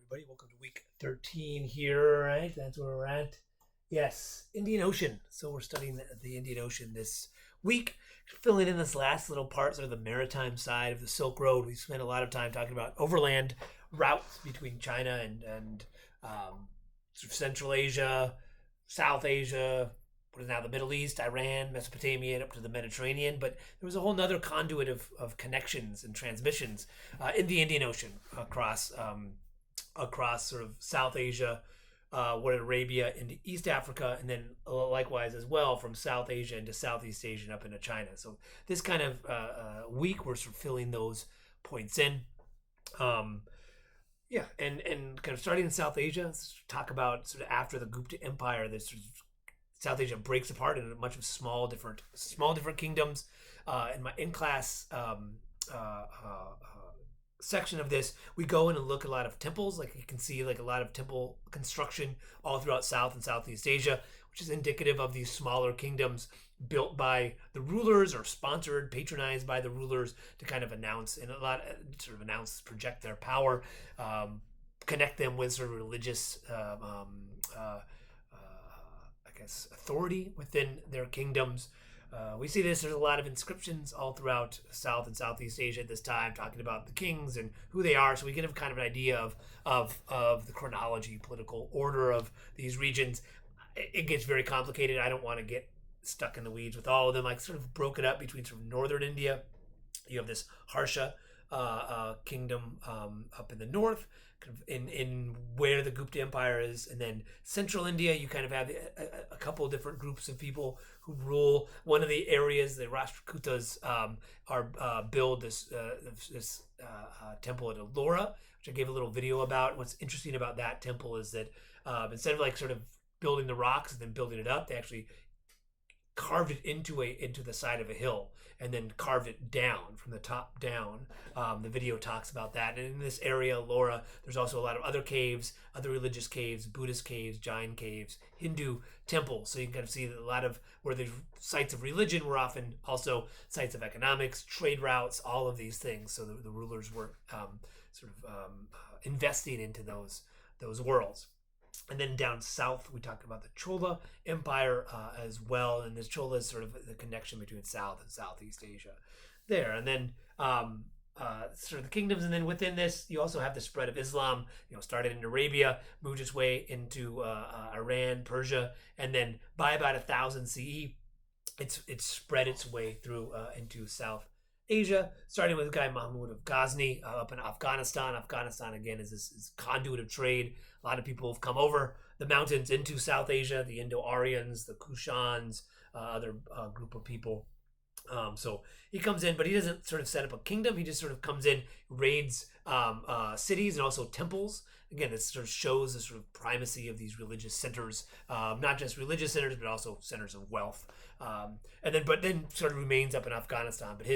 everybody. Welcome to week 13 here, right? That's where we're at. Yes, Indian Ocean. So we're studying the Indian Ocean this week, filling in this last little part, sort of the maritime side of the Silk Road. We spent a lot of time talking about overland routes between China and sort of Central Asia, South Asia, what is now the Middle East, Iran, Mesopotamia, and up to the Mediterranean. But there was a whole nother conduit of connections and transmissions in the Indian Ocean across sort of South Asia, what Arabia into East Africa, and then likewise as well from South Asia into Southeast Asia and up into China. So this kind of week we're sort of filling those points in. And kind of starting in South Asia, let's talk about sort of after the Gupta Empire, this sort of South Asia breaks apart into much of small different kingdoms. In my in-class section of this, we go in and look at a lot of temples. Like you can see, like a lot of temple construction all throughout South and Southeast Asia, which is indicative of these smaller kingdoms built by the rulers or sponsored, patronized by the rulers to kind of project their power, connect them with sort of religious authority within their kingdoms. We see this. There's a lot of inscriptions all throughout South and Southeast Asia at this time, talking about the kings and who they are, so we can have kind of an idea of the chronology, political order of these regions. It gets very complicated. I don't want to get stuck in the weeds with all of them. Like sort of broken up between sort of northern India. You have this Harsha kingdom up in the north, kind of in where the Gupta Empire is, and then central India. You kind of have a couple of different groups of people who rule. One of the areas, the Rashtrakutas, build this temple at Ellora, which I gave a little video about. What's interesting about that temple is that instead of like sort of building the rocks and then building it up, they actually carved it into the side of a hill and then carved it down from the top down. The video talks about that. And in this area, Laura, there's also a lot of other caves, other religious caves, Buddhist caves, Jain caves, Hindu temples. So you can kind of see that a lot of where there's sites of religion were often also sites of economics, trade routes, all of these things. So the rulers were investing into those worlds. And then down south, we talked about the Chola Empire as well. And this Chola is sort of the connection between South and Southeast Asia there. And then sort of the kingdoms. And then within this, you also have the spread of Islam, started in Arabia, moved its way into Iran, Persia. And then by about 1000 CE, it's spread its way through into South Asia, starting with a guy Mahmud of Ghazni up in Afghanistan. Afghanistan, again, is this conduit of trade. A lot of people have come over the mountains into South Asia, the Indo-Aryans, the Kushans, other group of people. So he comes in, but he doesn't sort of set up a kingdom. He just sort of comes in, raids cities and also temples. Again, this sort of shows the sort of primacy of these religious centers, not just religious centers, but also centers of wealth. But then sort of remains up in Afghanistan. But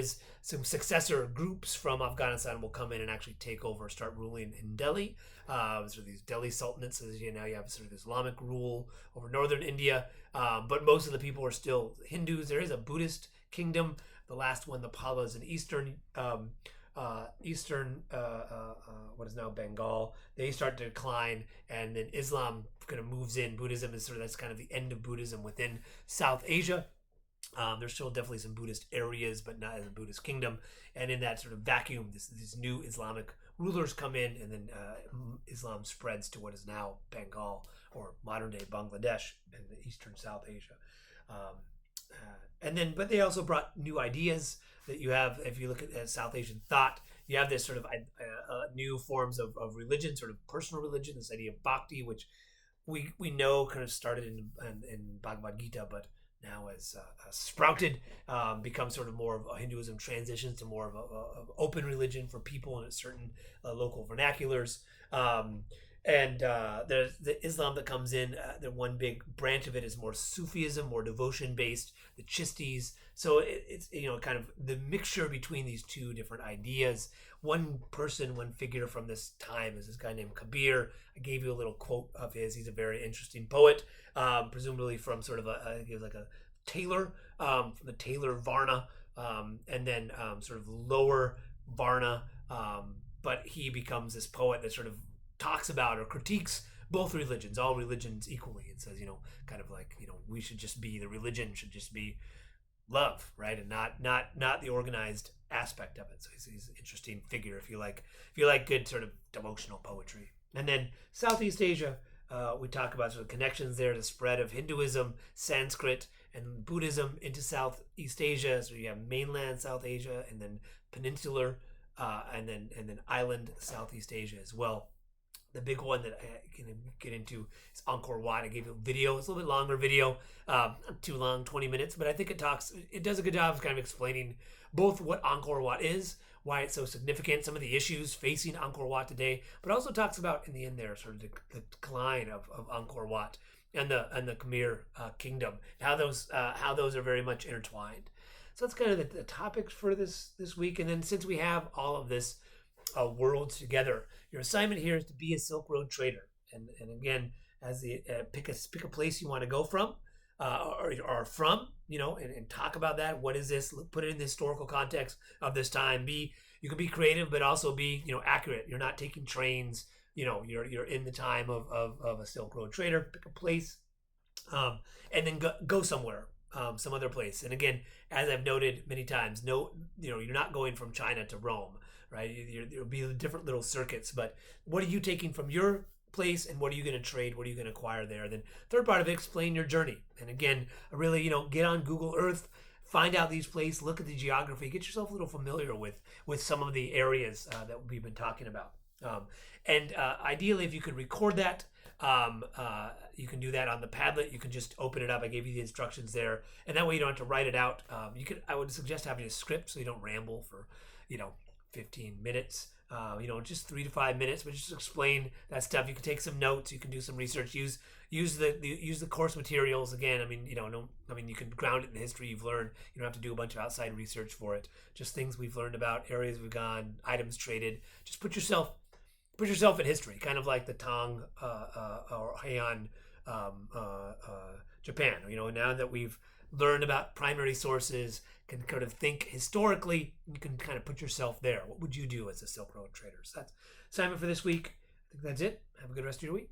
some successor groups from Afghanistan will come in and actually take over, start ruling in Delhi. Sort of these Delhi sultanates. So now you have sort of Islamic rule over northern India. But most of the people are still Hindus. There is a Buddhist kingdom. The last one, the Palas in eastern what is now Bengal, they start to decline, and then Islam kind of moves in. Buddhism is that's kind of the end of Buddhism within South Asia. There's still definitely some Buddhist areas, but not as a Buddhist kingdom. And in that sort of vacuum, these new Islamic rulers come in, and then Islam spreads to what is now Bengal or modern day Bangladesh and the eastern South Asia. But they also brought new ideas that you have. If you look at South Asian thought, you have this sort of new forms of religion, sort of personal religion, this idea of bhakti, which we know kind of started in Bhagavad Gita, but now has sprouted, becomes sort of more of a Hinduism, transitions to more of a open religion for people in certain local vernaculars. There's the Islam that comes in. The one big branch of it is more Sufism, more devotion based, the Chistis. So it's kind of the mixture between these two different ideas. One figure from this time is this guy named Kabir. I gave you a little quote of his. He's a very interesting poet, presumably from sort of he was like a tailor, from the tailor Varna, and then sort of lower Varna. But he becomes this poet that sort of talks about or critiques both religions, all religions equally. It says, kind of like, we should just be, the religion should just be love, right, and not the organized aspect of it. So he's an interesting figure if you like good sort of devotional poetry. And then Southeast Asia, we talk about sort of connections there, the spread of Hinduism, Sanskrit, and Buddhism into Southeast Asia. So you have mainland South Asia, and then peninsular, and then island Southeast Asia as well. The big one that I can get into is Angkor Wat. I gave you a video. It's a little bit longer video, not too long, 20 minutes, but I think it does a good job of kind of explaining both what Angkor Wat is, why it's so significant, some of the issues facing Angkor Wat today, but also talks about in the end there sort of the decline of Angkor Wat and the Khmer kingdom, how those are very much intertwined. So that's kind of the topics for this week. And then since we have all of this worlds together, your assignment here is to be a Silk Road trader. And again, as the pick a place you want to go from, or from, and talk about that. What is this? Put it in the historical context of this time. You can be creative, but also be accurate. You're not taking trains. You're in the time of a Silk Road trader. Pick a place, and then go somewhere. Some other place. And again, as I've noted many times, you're not going from China to Rome, right? There'll be different little circuits, but what are you taking from your place, and what are you going to trade? What are you going to acquire there? Then third part of it, explain your journey. And again, really, get on Google Earth, find out these places, look at the geography, get yourself a little familiar with some of the areas that we've been talking about. And ideally, if you could record that, you can do that on the Padlet. You can just open it up. I gave you the instructions there, and that way you don't have to write it out. I would suggest having a script so you don't ramble for 15 minutes. Just 3 to 5 minutes, but just explain that stuff. You can take some notes. You can do some research. Use the course materials. Again, you can ground it in the history you've learned. You don't have to do a bunch of outside research for it. Just things we've learned about, areas we've gone, items traded. Just put yourself in history, kind of like the Tang or Heian Japan. Now that we've learned about primary sources, can kind of think historically, you can kind of put yourself there. What would you do as a Silk Road trader? So that's assignment for this week. I think that's it. Have a good rest of your week.